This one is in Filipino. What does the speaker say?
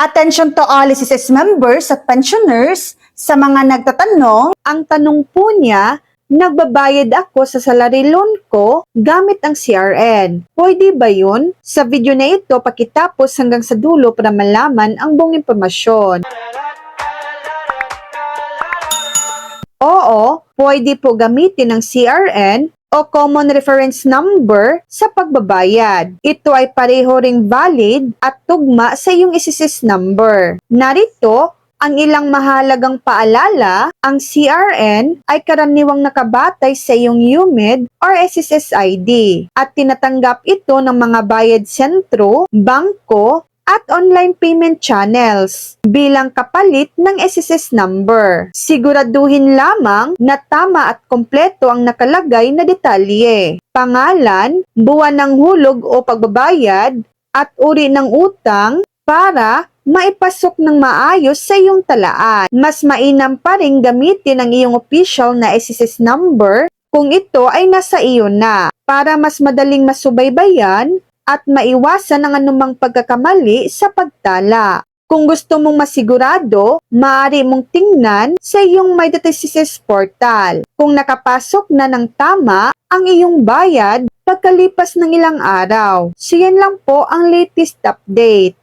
Attention to all SSS members at pensioners, sa mga nagtatanong, ang tanong po niya, nagbabayad ako sa salary loan ko gamit ang CRN. Pwede ba yun? Sa video na ito, pakitapos hanggang sa dulo para malaman ang buong impormasyon. Oo, pwede po gamitin ang CRN o Common Reference Number sa pagbabayad. Ito ay pareho ring valid at tugma sa iyong SSS number. Narito ang ilang mahalagang paalala. Ang CRN ay karaniwang nakabatay sa iyong UMID or SSS ID at tinatanggap ito ng mga bayad sentro, bangko, at online payment channels bilang kapalit ng SSS number. Siguraduhin lamang na tama at kompleto ang nakalagay na detalye. Pangalan, buwan ng hulog o pagbabayad, at uri ng utang para maipasok ng maayos sa iyong talaan. Mas mainam pa ring gamitin ang iyong official na SSS number kung ito ay nasa iyo na para mas madaling masubaybayan at maiwasan ang anumang pagkakamali sa pagtala. Kung gusto mong masigurado, maaari mong tingnan sa iyong MyDataSSS portal kung nakapasok na ng tama ang iyong bayad pagkalipas ng ilang araw. So yan lang po ang latest update.